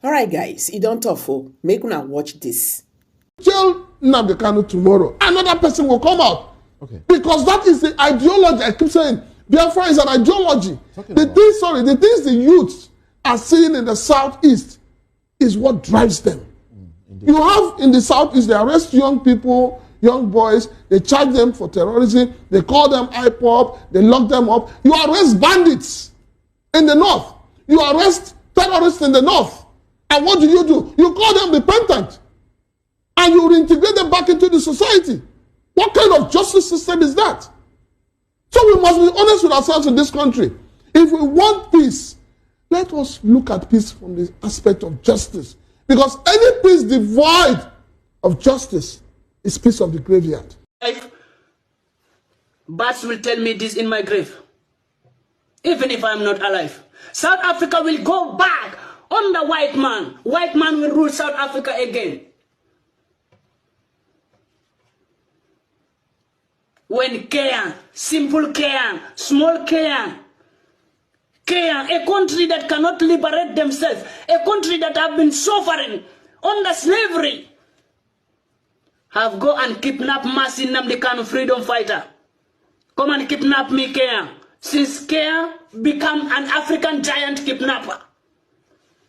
Alright guys, e don tough o. Make una watch this. Tell Nnamdi Kanu tomorrow, another person will come out. Okay. Because that is the ideology. I keep saying Biafra is an ideology. The things the youths are seeing in the southeast is what drives them. You have in the southeast, they arrest young people, young boys, they charge them for terrorism, they call them IPOP, they lock them up. You arrest bandits in the north. You arrest terrorists in the north. And what do? You call them repentant. And you reintegrate them back into the society. What kind of justice system is that? So we must be honest with ourselves in this country. If we want peace, let us look at peace from the aspect of justice. Because any peace devoid of justice is peace of the graveyard. Bats will tell me this in my grave. Even if I'm not alive. South Africa will go back under white man. White man will rule South Africa again. When care, simple care, small care, a country that cannot liberate themselves, a country that have been suffering under slavery, have go and kidnap Masi Nnamdi Kanu, freedom fighter. Come and kidnap me, Kea. Since Kea become an African giant kidnapper.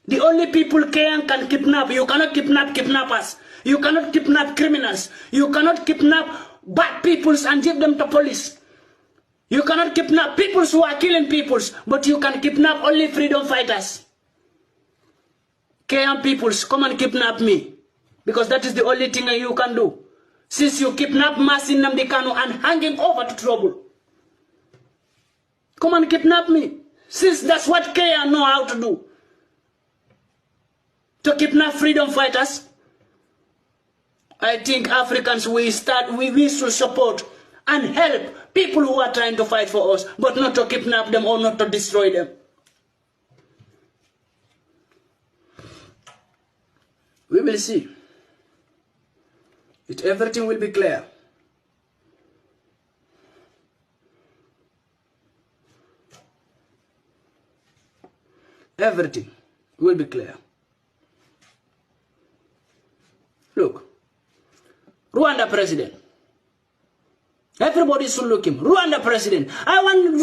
The only people Kea can kidnap. You cannot kidnap kidnappers. You cannot kidnap criminals. You cannot kidnap bad peoples and give them to police. You cannot kidnap peoples who are killing peoples, but you can kidnap only freedom fighters. Kenyan peoples, come and kidnap me, because that is the only thing you can do. Since you kidnap Masi Nnamdi Kanu and hang him over to trouble. Come and kidnap me, since that's what Kenyan know how to do. To kidnap freedom fighters. I think Africans, we should support and help people who are trying to fight for us, but not to kidnap them or not to destroy them. We will see. Everything will be clear. Everything will be clear. Look. Rwanda president. Everybody should look him. Rwanda president. I want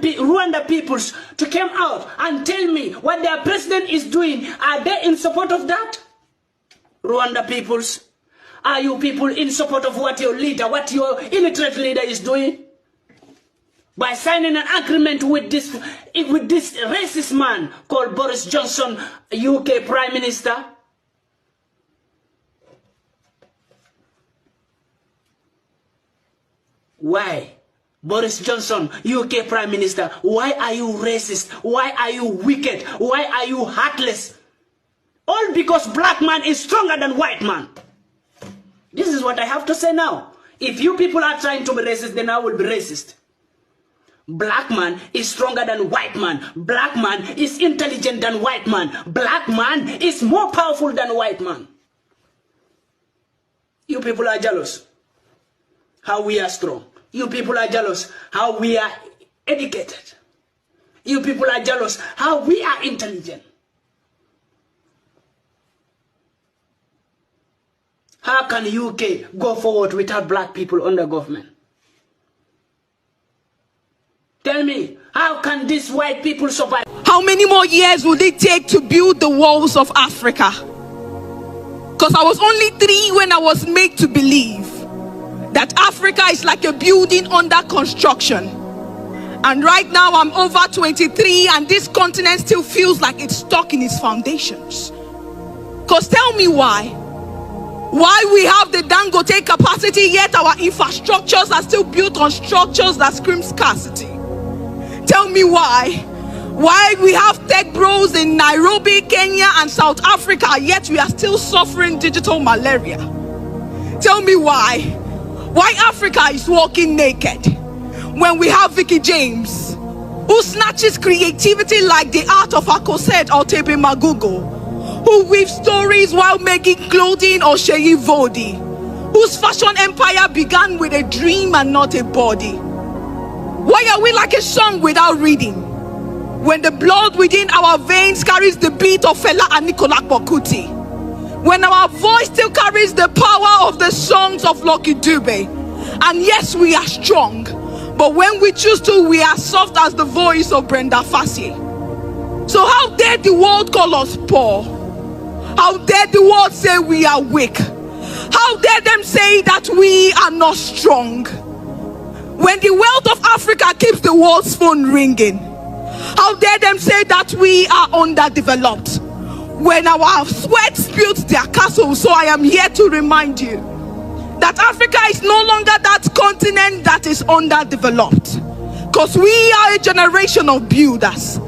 Rwanda peoples to come out and tell me what their president is doing. Are they in support of that? Rwanda peoples. Are you people in support of what your leader, what your illiterate leader is doing? By signing an agreement with this racist man called Boris Johnson, UK Prime Minister? Why? Boris Johnson, UK Prime Minister, why are you racist? Why are you wicked? Why are you heartless? All because black man is stronger than white man. This is what I have to say now. If you people are trying to be racist, then I will be racist. Black man is stronger than white man. Black man is intelligent than white man. Black man is more powerful than white man. You people are jealous how we are strong. You people are jealous how we are educated. You people are jealous how we are intelligent. How can UK go forward without black people under government? Tell me, how can these white people survive? How many more years would it take to build the walls of Africa? Because I was only 3 when I was made to believe that Africa is like a building under construction. And right now I'm over 23 and this continent still feels like it's stuck in its foundations. Because tell me why we have the Dangote capacity yet our infrastructures are still built on structures that scream scarcity. Tell me why we have tech bros in Nairobi, Kenya and South Africa yet we are still suffering digital malaria. Tell me why Africa is walking naked when we have Vicky James who snatches creativity like the art of Akosed or Tepe Magugo, who weaves stories while making clothing or Sheyi Vodi, whose fashion empire began with a dream and not a body. Why are we like a song without reading? when the blood within our veins carries the beat of Fela and Nicola Bokuti, when our voice still carries the power of the songs of Lucky Dube. And yes, we are strong, but when we choose to, we are soft as the voice of Brenda Fassie. So how dare the world call us poor? How dare the world say we are weak? How dare them say that we are not strong? When the wealth of Africa keeps the world's phone ringing, how dare them say that we are underdeveloped? When our sweat built their castle. So I am here to remind you that Africa is no longer that continent that is underdeveloped, because we are a generation of builders,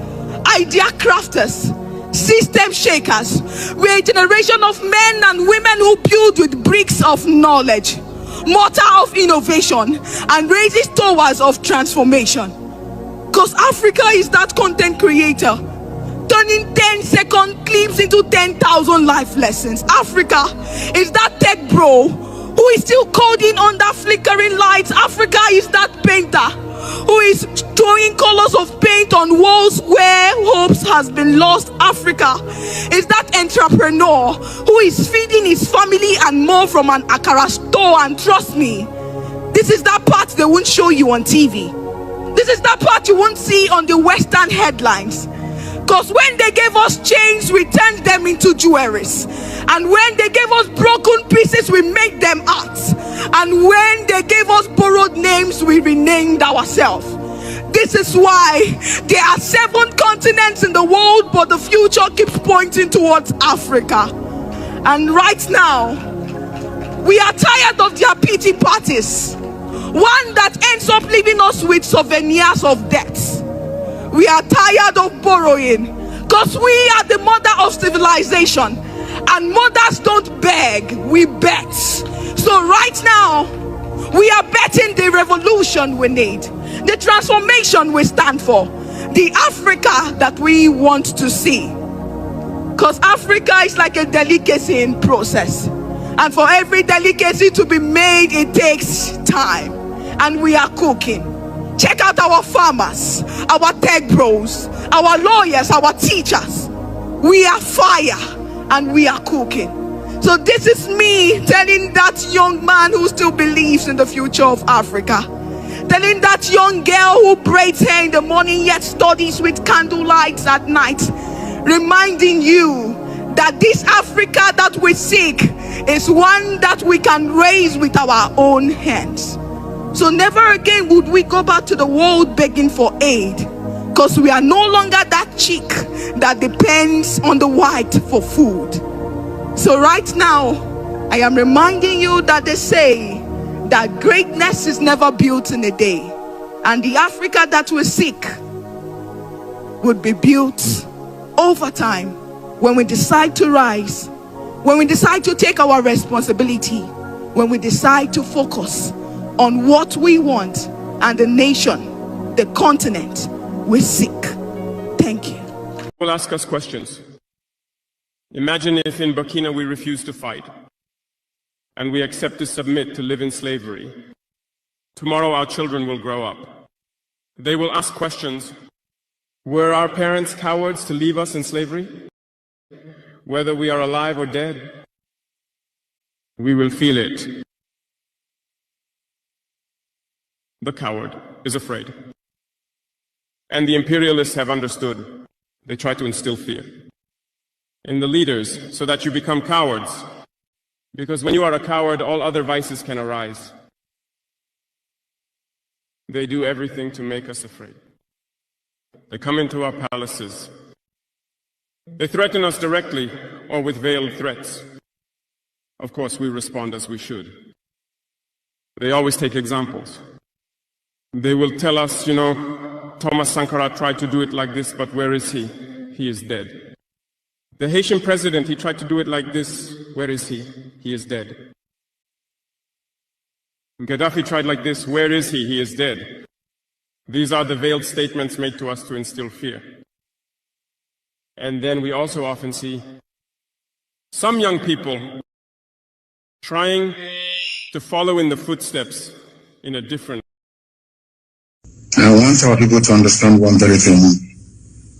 idea crafters, system shakers. We're a generation of men and women who build with bricks of knowledge, mortar of innovation, and raises towers of transformation. Because Africa is that content creator, turning 10-second clips into 10,000 life lessons. Africa is that tech bro who is still coding under flickering lights. Africa is that painter who is throwing colors of paint on walls where hopes has been lost. Africa is that entrepreneur who is feeding his family and more from an akara store. And trust me, this is that part they won't show you on TV. This is that part you won't see on the Western headlines. Because when they gave us chains, we turned them into jewelries. And when they gave us broken pieces, we made them arts. And when they gave us borrowed names, we renamed ourselves. This is why there are 7 continents in the world, but the future keeps pointing towards Africa. And right now, we are tired of their pity parties. One that ends up leaving us with souvenirs of debts. We are tired of borrowing, because we are the mother of civilization, and mothers don't beg, we bet. So right now, we are betting the revolution we need, the transformation we stand for, the Africa that we want to see. Because Africa is like a delicacy in process, and for every delicacy to be made, it takes time, and we are cooking. Check out our farmers, our tech bros, our lawyers, our teachers. We are fire and we are cooking. So this is me telling that young man who still believes in the future of Africa, telling that young girl who braids hair in the morning yet studies with candlelights at night, reminding you that this Africa that we seek is one that we can raise with our own hands. So never again would we go back to the world begging for aid, because we are no longer that chick that depends on the white for food. So right now, I am reminding you that they say that greatness is never built in a day, and the Africa that we seek would be built over time when we decide to rise, when we decide to take our responsibility, when we decide to focus on what we want and the nation, the continent we seek. Thank you. Will ask us questions. Imagine if in Burkina we refuse to fight and we accept to submit to live in slavery. Tomorrow our children will grow up. They will ask questions. Were our parents cowards to leave us in slavery? Whether we are alive or dead, we will feel it. The coward is afraid. And the imperialists have understood. They try to instill fear in the leaders so that you become cowards. Because when you are a coward, all other vices can arise. They do everything to make us afraid. They come into our palaces. They threaten us directly or with veiled threats. Of course, we respond as we should. They always take examples. They will tell us, you know, Thomas Sankara tried to do it like this, but where is he? He is dead. The Haitian president, he tried to do it like this. Where is he? He is dead. Gaddafi tried like this. Where is he? He is dead. These are the veiled statements made to us to instill fear. And then we also often see some young people trying to follow in the footsteps in a different. I want our people to understand one very thing.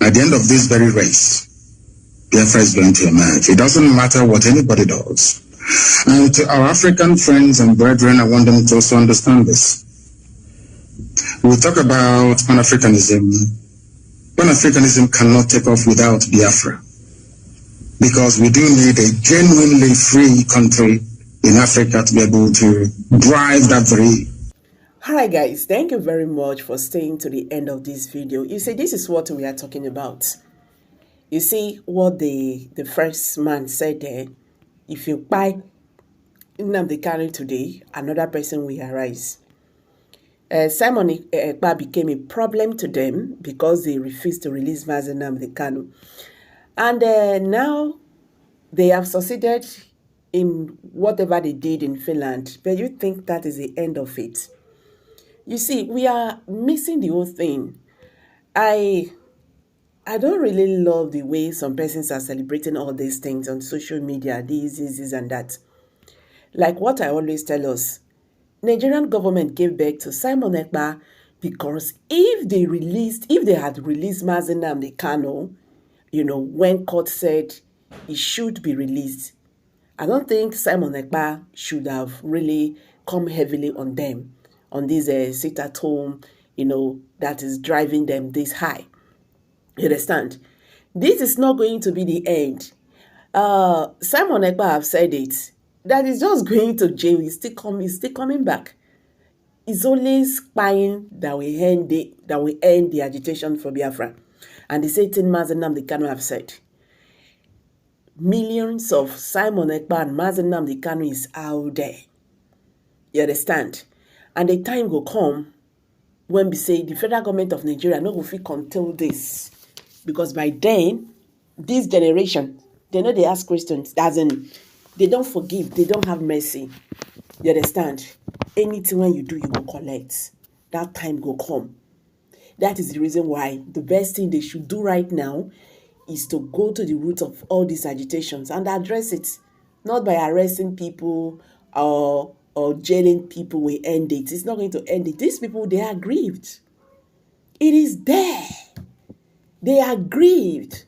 at the end of this very race, Biafra is going to emerge. It doesn't matter what anybody does. And to our African friends and brethren, I want them to also understand this. We talk about Pan-Africanism. Pan-Africanism cannot take off without Biafra, because we do need a genuinely free country in Africa to be able to drive that very. Alright guys, thank you very much for staying to the end of this video. You see, this is what we are talking about. You see what the first man said there. If you buy Nnamdi Kanu today, another person will arise. Simon Ekpa became a problem to them because they refused to release Nnamdi Kanu. And now they have succeeded in whatever they did in Finland. But you think that is the end of it? You see, we are missing the whole thing. I don't really love the way some persons are celebrating all these things on social media, this, and that. Like what I always tell us, Nigerian government gave back to Simon Ekpa because if they had released Nnamdi Kanu, when court said he should be released, I don't think Simon Ekpa should have really come heavily on them, on this sit at home, that is driving them this high. You understand? This is not going to be the end. Simon Ekpa have said it, that is just going to jail. He's still coming back. It's only spying that will end the agitation for Biafra. And the same thing Nnamdi Kanu have said. Millions of Simon Ekpa and Nnamdi Kanu is out there. You understand? And the time will come when we say the federal government of Nigeria no go fit control this. Because by then, this generation, they know they ask questions. As in, they don't forgive. They don't have mercy. You understand? Anything when you do, you will collect. That time will come. That is the reason why the best thing they should do right now is to go to the root of all these agitations and address it. Not by arresting people or jailing people will end it. It's not going to end it. These people, they are grieved. It is there. They are grieved.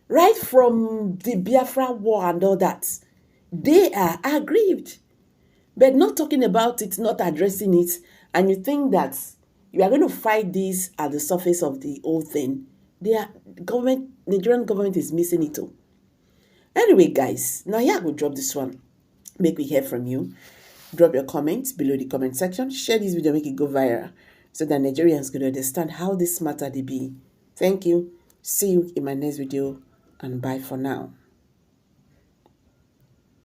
Right from the Biafra war and all that. They are aggrieved. But not talking about it, not addressing it, and you think that you are going to fight this at the surface of the whole thing. Nigerian government is missing it all. Anyway, guys, now here I will drop this one. Make me hear from you. Drop your comments below the comment section. Share this video, make it go viral, so that Nigerians can understand how this matter they be. Thank you. See you in my next video, and bye for now.